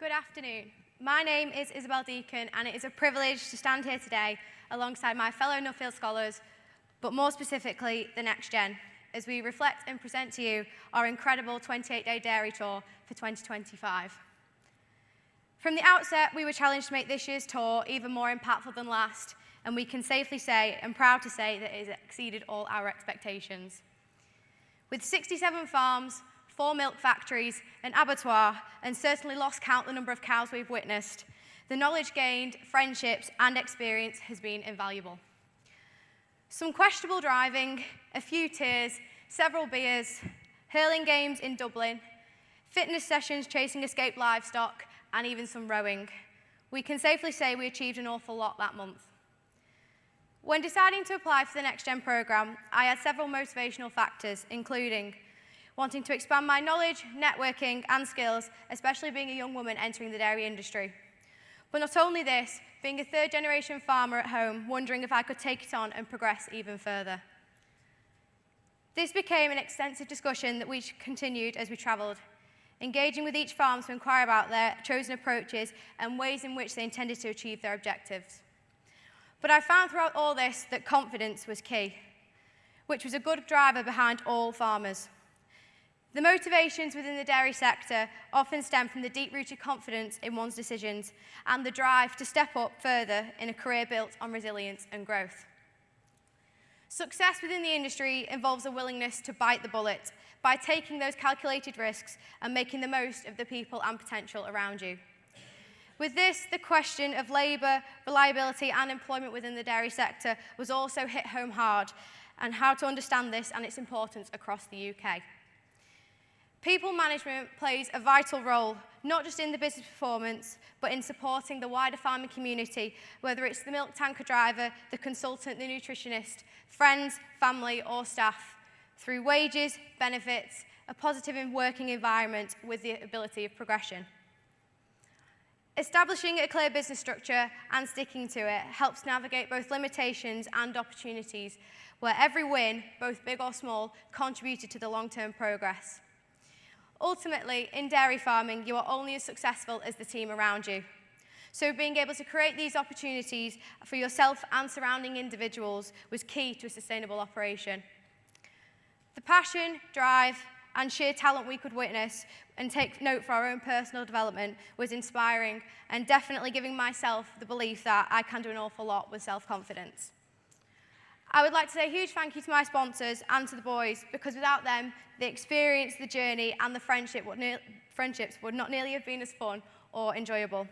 Good afternoon. My name is Isabelle Deacon, and it is a privilege to stand here today alongside my fellow Nuffield scholars, but more specifically, the Next Gen, as we reflect and present to you our incredible 28-day dairy tour for 2025. From the outset, we were challenged to make this year's tour even more impactful than last, and we can safely say, and proud to say, that it has exceeded all our expectations. With 67 farms, 4 milk factories, an abattoir, and certainly lost count the number of cows we've witnessed, the knowledge gained, friendships, and experience has been invaluable. Some questionable driving, a few tears, several beers, hurling games in Dublin, fitness sessions chasing escaped livestock, and even some rowing. We can safely say we achieved an awful lot that month. When deciding to apply for the Next Gen programme, I had several motivational factors, including wanting to expand my knowledge, networking, and skills, especially being a young woman entering the dairy industry. But not only this, being a third-generation farmer at home, wondering if I could take it on and progress even further. This became an extensive discussion that we continued as we travelled, engaging with each farm to inquire about their chosen approaches and ways in which they intended to achieve their objectives. But I found throughout all this that confidence was key, which was a good driver behind all farmers. The motivations within the dairy sector often stem from the deep-rooted confidence in one's decisions and the drive to step up further in a career built on resilience and growth. Success within the industry involves a willingness to bite the bullet by taking those calculated risks and making the most of the people and potential around you. With this, the question of labour, reliability and employment within the dairy sector was also hit home hard, and how to understand this and its importance across the UK. People management plays a vital role, not just in the business performance, but in supporting the wider farming community, whether it's the milk tanker driver, the consultant, the nutritionist, friends, family, or staff, through wages, benefits, a positive working environment with the ability of progression. Establishing a clear business structure and sticking to it helps navigate both limitations and opportunities, where every win, both big or small, contributed to the long-term progress. Ultimately, in dairy farming, you are only as successful as the team around you. So being able to create these opportunities for yourself and surrounding individuals was key to a sustainable operation. The passion, drive, and sheer talent we could witness and take note for our own personal development was inspiring, and definitely giving myself the belief that I can do an awful lot with self-confidence. I would like to say a huge thank you to my sponsors and to the boys, because without them, the experience, the journey, and the friendships would not nearly have been as fun or enjoyable.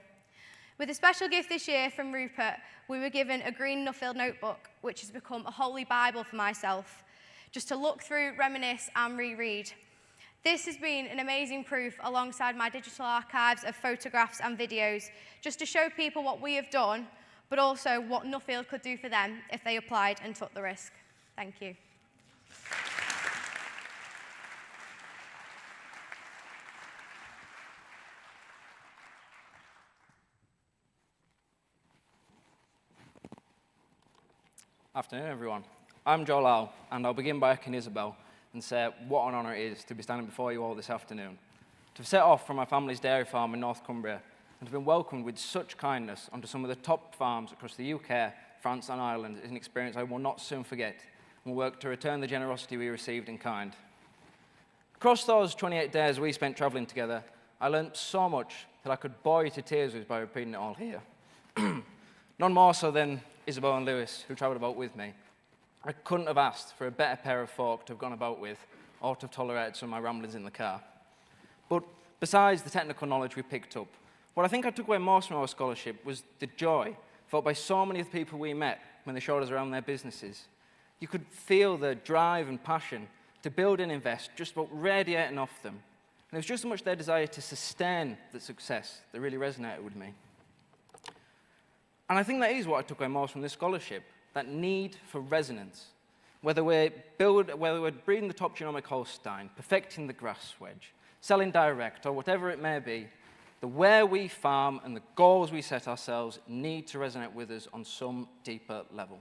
With a special gift this year from Rupert, we were given a green Nuffield notebook, which has become a holy Bible for myself, just to look through, reminisce, and reread. This has been an amazing proof alongside my digital archives of photographs and videos, just to show people what we have done, but also what Nuffield could do for them if they applied and took the risk. Thank you. Afternoon, everyone. I'm Lyall, and I'll begin by echoing Isabelle and say what an honour it is to be standing before you all this afternoon. To have set off from my family's dairy farm in North Cumbria and to have been welcomed with such kindness onto some of the top farms across the UK, France and Ireland is an experience I will not soon forget, and will work to return the generosity we received in kind. Across those 28 days we spent travelling together, I learnt so much that I could bore you to tears with by repeating it all here. None more so than Isabelle and Lewis, who travelled about with me. I couldn't have asked for a better pair of folk to have gone about with, or to have tolerated some of my ramblings in the car. But besides the technical knowledge we picked up, what I think I took away most from our scholarship was the joy felt by so many of the people we met when they showed us around their businesses. You could feel the drive and passion to build and invest just about radiating off them. And it was just so much their desire to sustain the success that really resonated with me. And I think that is what I took away most from this scholarship, that need for resonance. Whether we're breeding the top genomic Holstein, perfecting the grass wedge, selling direct, or whatever it may be, the where we farm and the goals we set ourselves need to resonate with us on some deeper level.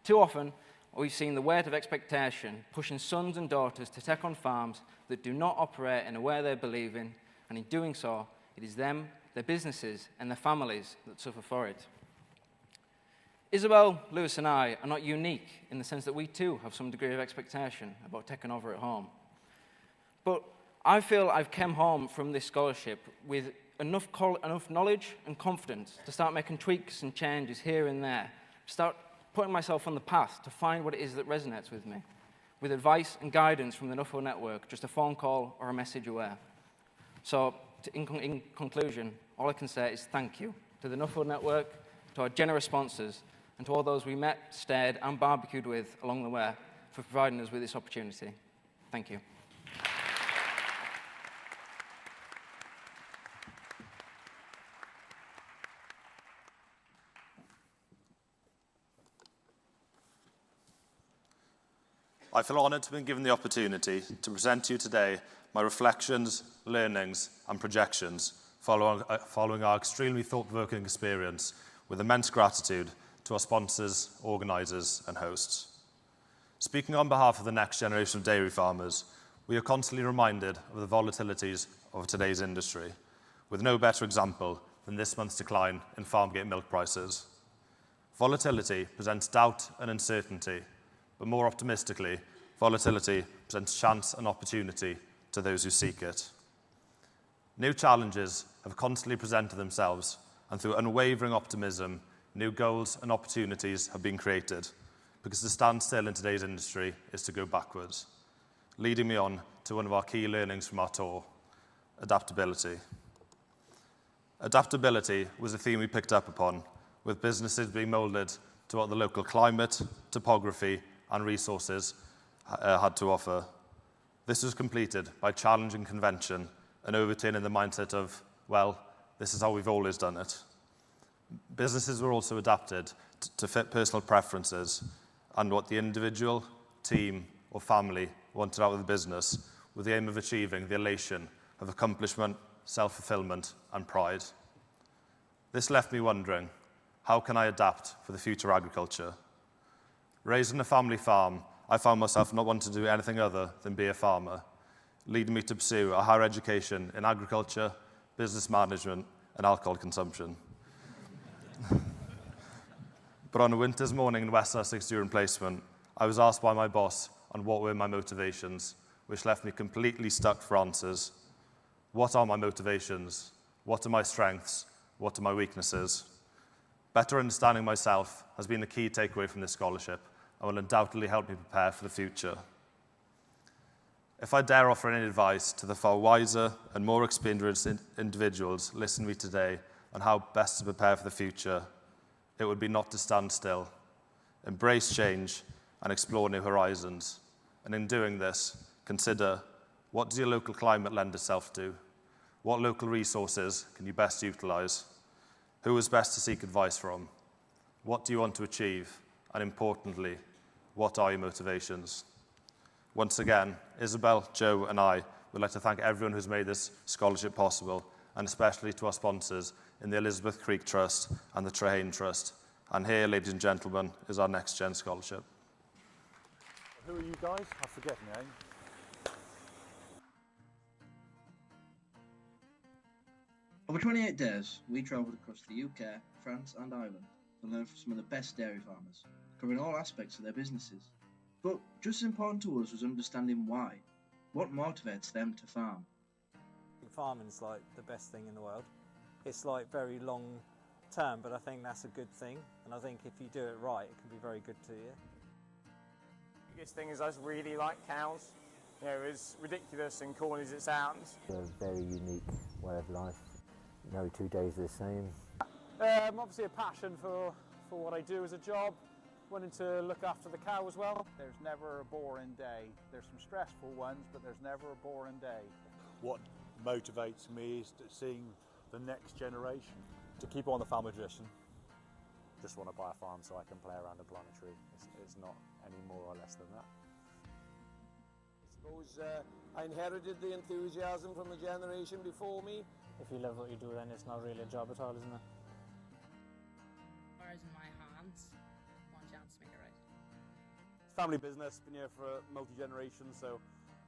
Too often, we've seen the weight of expectation pushing sons and daughters to take on farms that do not operate in a way they believe in, and in doing so, It is them, their businesses, and their families that suffer for it. Isabelle, Lewis, and I are not unique in the sense that we too have some degree of expectation about taking over at home. But I feel I've come home from this scholarship with enough knowledge and confidence to start making tweaks and changes here and there, start putting myself on the path to find what it is that resonates with me, with advice and guidance from the Nuffield Network, just a phone call or a message away. So, in conclusion, all I can say is thank you to the Nuffield Network, to our generous sponsors, and to all those we met, stayed, and barbecued with along the way for providing us with this opportunity. Thank you. I feel honoured to have been given the opportunity to present to you today my reflections, learnings and projections following our extremely thought-provoking experience, with immense gratitude to our sponsors, organisers and hosts. Speaking on behalf of the next generation of dairy farmers, we are constantly reminded of the volatilities of today's industry, with no better example than this month's decline in farmgate milk prices. Volatility presents doubt and uncertainty, but more optimistically, volatility presents chance and opportunity to those who seek it. New challenges have constantly presented themselves, and through unwavering optimism, new goals and opportunities have been created, because to stand still in today's industry is to go backwards, leading me on to one of our key learnings from our tour: adaptability. Adaptability was a theme we picked up upon, with businesses being moulded to what the local climate, topography and resources had to offer. This was completed by challenging convention and overturning the mindset of, well, this is how we've always done it. Businesses were also adapted to fit personal preferences and what the individual, team or family wanted out of the business, with the aim of achieving the elation of accomplishment, self-fulfillment and pride. This left me wondering, how can I adapt for the future agriculture? Raised on a family farm, I found myself not wanting to do anything other than be a farmer, leading me to pursue a higher education in agriculture, business management and alcohol consumption. But on a winter's morning in West Sussex during placement, I was asked by my boss on what were my motivations, which left me completely stuck for answers. What are my motivations? What are my strengths? What are my weaknesses? Better understanding myself has been the key takeaway from this scholarship and will undoubtedly help me prepare for the future. If I dare offer any advice to the far wiser and more experienced individuals listening to me today on how best to prepare for the future, it would be not to stand still, embrace change and explore new horizons. And in doing this, consider, what does your local climate lend itself to? What local resources can you best utilise? Who is best to seek advice from? What do you want to achieve? And importantly, what are your motivations? Once again, Isabelle, Joe and I would like to thank everyone who's made this scholarship possible, and especially to our sponsors in the Elizabeth Creek Trust and the Trehane Trust. And here, ladies and gentlemen, is our Next Gen Scholarship. Who are you guys? I forget your name. Over 28 days, we travelled across the UK, France and Ireland to learn from some of the best dairy farmers, covering all aspects of their businesses. But just as important to us was understanding why. What motivates them to farm? Farming's like the best thing in the world. It's like very long term, but I think that's a good thing, and I think if you do it right, it can be very good to you. The biggest thing is I just really like cows. You know, as ridiculous and corny as it sounds. A very unique way of life. No 2 days are the same. Obviously a passion for what I do as a job, wanting to look after the cow as well. There's never a boring day. There's some stressful ones, but there's never a boring day. What motivates me is seeing the next generation. To keep on the family tradition, just want to buy a farm so I can play around and plant a tree. It's not any more or less than that. I suppose I inherited the enthusiasm from the generation before me. If you love what you do, then it's not really a job at all, isn't it? As in my hands, one chance to make it right. Family business, been here for multi-generations, so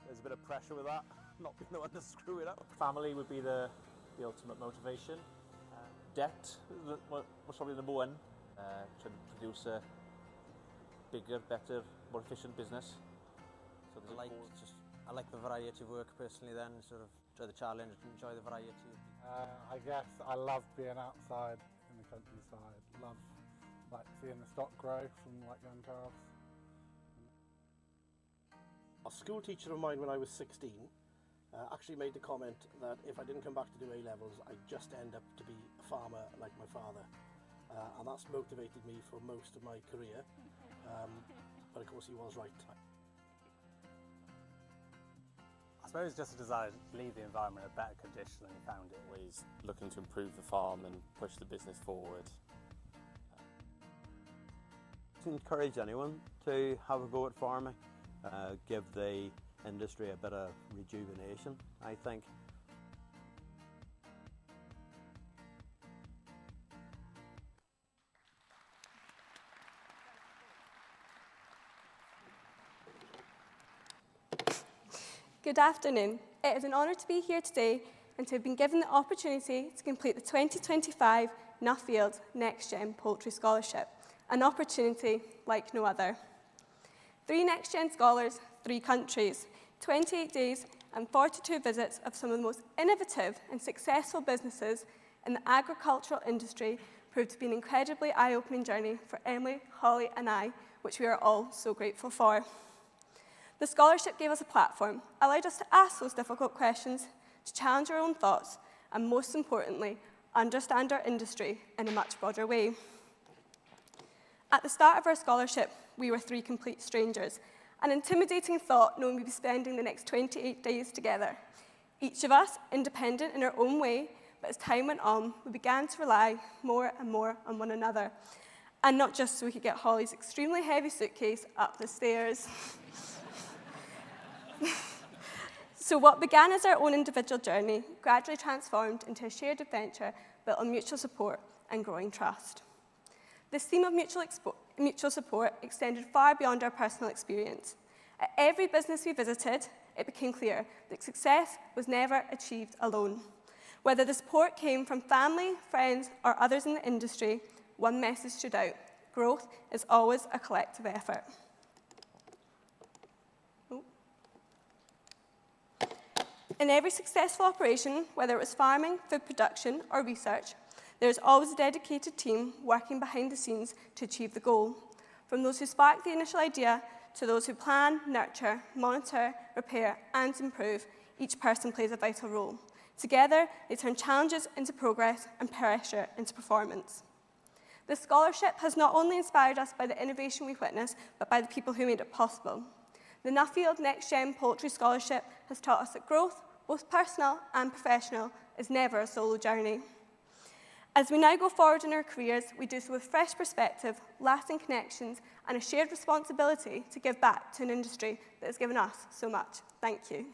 there's a bit of pressure with that, not being the one to screw it up. Family would be the the ultimate motivation. Debt was probably number one. Trying to produce a bigger, better, more efficient business. So I like the variety of work personally then, sort of enjoy the challenge, enjoy the variety. I guess I love being outside in the countryside. Love seeing the stock grow from young calves. A school teacher of mine when I was 16 actually made the comment that if I didn't come back to do A-levels, I'd just end up to be a farmer like my father. And that's motivated me for most of my career. But of course he was right. I suppose just a desire to leave the environment in a better condition than you found it. Always looking to improve the farm and push the business forward. To encourage anyone to have a go at farming, give the industry a bit of rejuvenation, I think. Good afternoon. It is an honour to be here today and to have been given the opportunity to complete the 2025 Nuffield Next Gen Poultry Scholarship, an opportunity like no other. 3 Next Gen Scholars, 3 countries, 28 days and 42 visits of some of the most innovative and successful businesses in the agricultural industry proved to be an incredibly eye-opening journey for Emily, Holly and I, which we are all so grateful for. The scholarship gave us a platform, allowed us to ask those difficult questions, to challenge our own thoughts, and most importantly, understand our industry in a much broader way. At the start of our scholarship, we were 3 complete strangers, an intimidating thought knowing we'd be spending the next 28 days together. Each of us independent in our own way, but as time went on, we began to rely more and more on one another. And not just so we could get Holly's extremely heavy suitcase up the stairs. So what began as our own individual journey gradually transformed into a shared adventure built on mutual support and growing trust. This theme of mutual support extended far beyond our personal experience. At every business we visited, it became clear that success was never achieved alone. Whether the support came from family, friends, or others in the industry, one message stood out: growth is always a collective effort. In every successful operation, whether it was farming, food production, or research, there is always a dedicated team working behind the scenes to achieve the goal. From those who spark the initial idea to those who plan, nurture, monitor, repair, and improve, each person plays a vital role. Together, they turn challenges into progress and pressure into performance. This scholarship has not only inspired us by the innovation we've witnessed, but by the people who made it possible. The Nuffield Next Gen Poultry Scholarship has taught us that growth, both personal and professional, is never a solo journey. As we now go forward in our careers, we do so with fresh perspective, lasting connections, and a shared responsibility to give back to an industry that has given us so much. Thank you.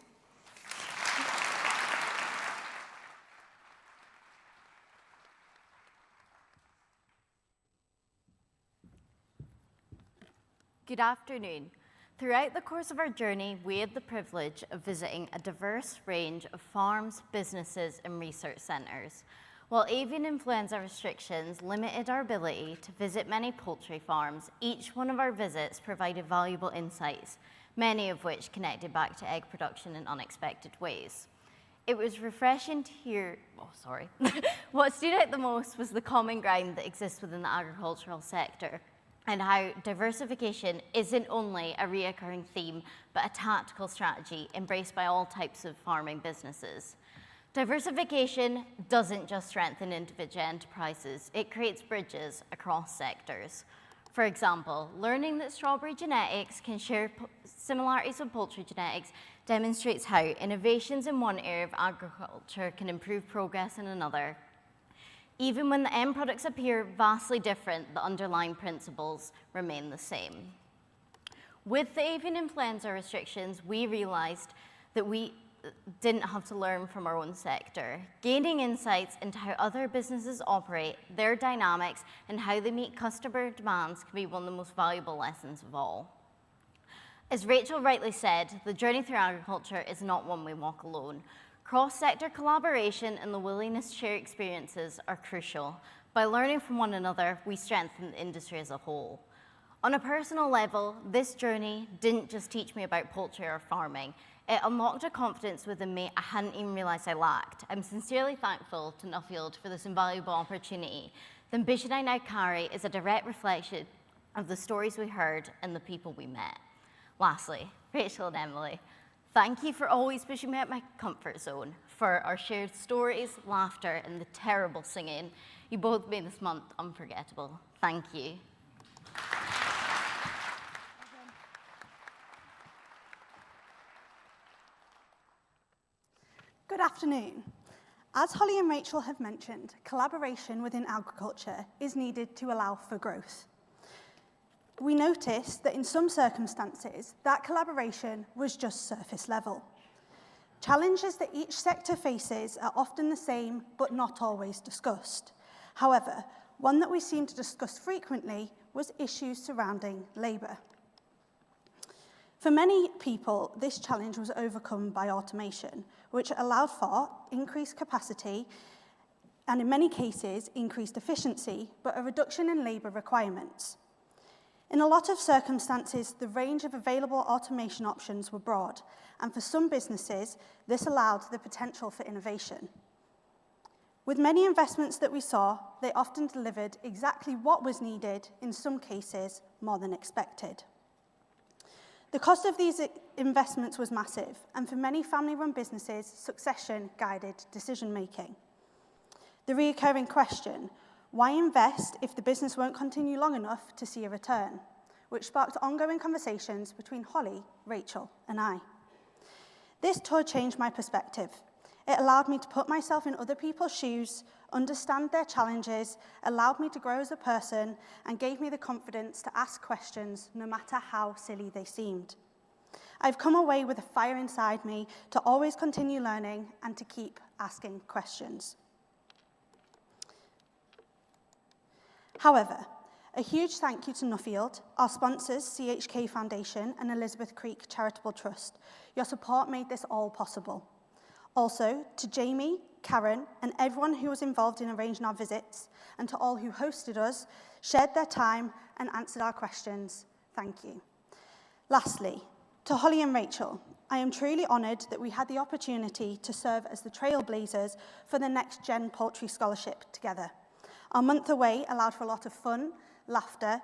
Good afternoon. Throughout the course of our journey, we had the privilege of visiting a diverse range of farms, businesses, and research centres. While avian influenza restrictions limited our ability to visit many poultry farms, each one of our visits provided valuable insights, many of which connected back to egg production in unexpected ways. It was refreshing to hear, what stood out the most was the common ground that exists within the agricultural sector, and how diversification isn't only a reoccurring theme, but a tactical strategy embraced by all types of farming businesses. Diversification doesn't just strengthen individual enterprises, it creates bridges across sectors. For example, learning that strawberry genetics can share similarities with poultry genetics demonstrates how innovations in one area of agriculture can improve progress in another. Even when the end products appear vastly different, the underlying principles remain the same. With the avian influenza restrictions, we realized that we didn't have to learn from our own sector. Gaining insights into how other businesses operate, their dynamics, and how they meet customer demands can be one of the most valuable lessons of all. As Rachel rightly said, the journey through agriculture is not one we walk alone. Cross-sector collaboration and the willingness to share experiences are crucial. By learning from one another, we strengthen the industry as a whole. On a personal level, this journey didn't just teach me about poultry or farming. It unlocked a confidence within me I hadn't even realised I lacked. I'm sincerely thankful to Nuffield for this invaluable opportunity. The ambition I now carry is a direct reflection of the stories we heard and the people we met. Lastly, Rachel and Emily, thank you for always pushing me out my comfort zone, for our shared stories, laughter, and the terrible singing. You both made this month unforgettable. Thank you. Good afternoon. As Holly and Rachel have mentioned, collaboration within agriculture is needed to allow for growth. We noticed that in some circumstances, that collaboration was just surface level. Challenges that each sector faces are often the same, but not always discussed. However, one that we seem to discuss frequently was issues surrounding labour. For many people, this challenge was overcome by automation, which allowed for increased capacity and in many cases, increased efficiency, but a reduction in labour requirements. In a lot of circumstances, the range of available automation options were broad, and for some businesses, this allowed the potential for innovation. With many investments that we saw, they often delivered exactly what was needed, in some cases, more than expected. The cost of these investments was massive, and for many family-run businesses, succession guided decision-making. The recurring question, why invest if the business won't continue long enough to see a return? Which sparked ongoing conversations between Holly, Rachel, and I. This tour changed my perspective. It allowed me to put myself in other people's shoes, understand their challenges, allowed me to grow as a person, and gave me the confidence to ask questions no matter how silly they seemed. I've come away with a fire inside me to always continue learning and to keep asking questions. However, a huge thank you to Nuffield, our sponsors CHK Foundation and Elizabeth Creek Charitable Trust. Your support made this all possible. Also, to Jamie, Karen, and everyone who was involved in arranging our visits, and to all who hosted us, shared their time, and answered our questions, thank you. Lastly, to Holly and Rachel, I am truly honoured that we had the opportunity to serve as the trailblazers for the Next Gen Poultry Scholarship together. Our month away allowed for a lot of fun, laughter,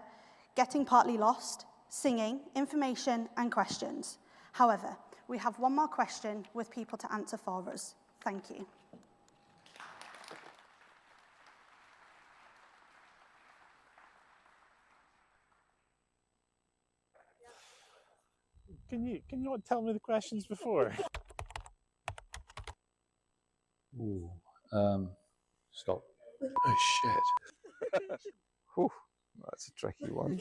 getting partly lost, singing, information, and questions. However, we have one more question with people to answer for us. Thank you. Can you not tell me the questions before? Ooh, Scott. Oh shit. Whew, that's a tricky one.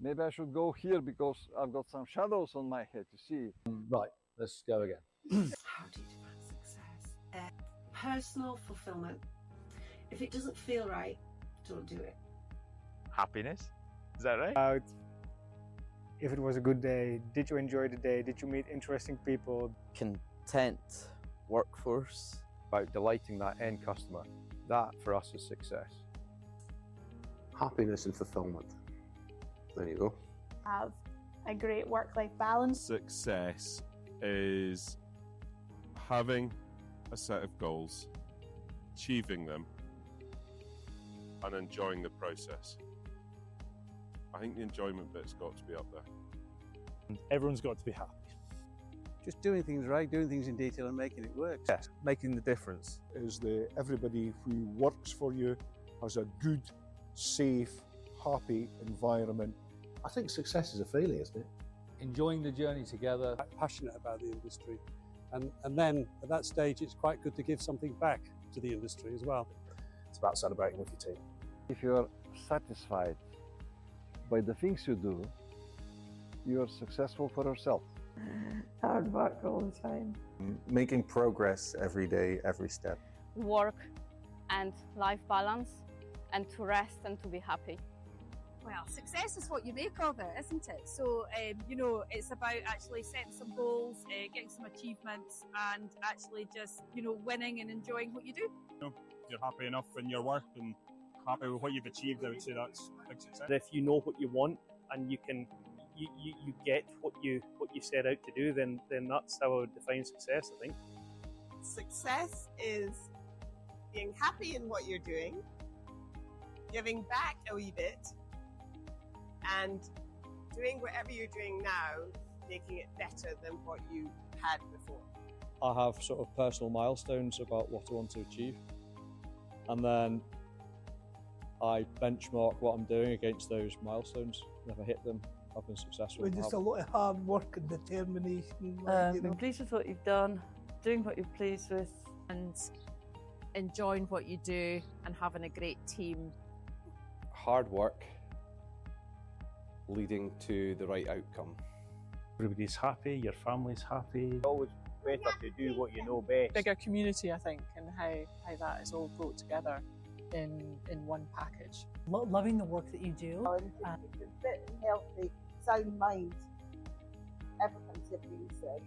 Maybe I should go here because I've got some shadows on my head, you see. Right, let's go again. How do you define success? Personal fulfillment. If it doesn't feel right, don't do it. Happiness? Is that right? If it was a good day, did you enjoy the day? Did you meet interesting people? Content workforce. About delighting that end customer. That for us is success. Happiness and fulfillment. There you go. Have a great work-life balance. Success is having a set of goals, achieving them, and enjoying the process. I think the enjoyment bit's got to be up there. Everyone's got to be happy. Just doing things right, doing things in detail and making it work. Yes, making the difference. Is everybody who works for you has a good, safe, happy environment. I think success is a feeling, isn't it? Enjoying the journey together. Passionate about the industry. And then at that stage, it's quite good to give something back to the industry as well. It's about celebrating with your team. If you're satisfied by the things you do, you're successful for yourself. Hard work all the time. Making progress every day, every step. Work and life balance, and to rest and to be happy. Well, success is what you make of it, isn't it? So, you know, it's about actually setting some goals, getting some achievements, and actually just, you know, winning and enjoying what you do. You know, if you're happy enough in your work and happy with what you've achieved, I would say that's a big success. If you know what you want and you get what you set out to do, then that's how I would define success, I think. Success is being happy in what you're doing, giving back a wee bit, and doing whatever you're doing now, making it better than what you had before. I have sort of personal milestones about what I want to achieve, and then I benchmark what I'm doing against those milestones. And if I hit them, I've been successful. With just a lot of hard work and determination. Being pleased with what you've done, doing what you're pleased with, and enjoying what you do and having a great team. Hard work leading to the right outcome. Everybody's happy, your family's happy. Always better to do what you know best. Bigger community, I think, and how that is all brought together in one package. Loving the work that you do. Keeping fit and healthy, sound mind. Everything's being said.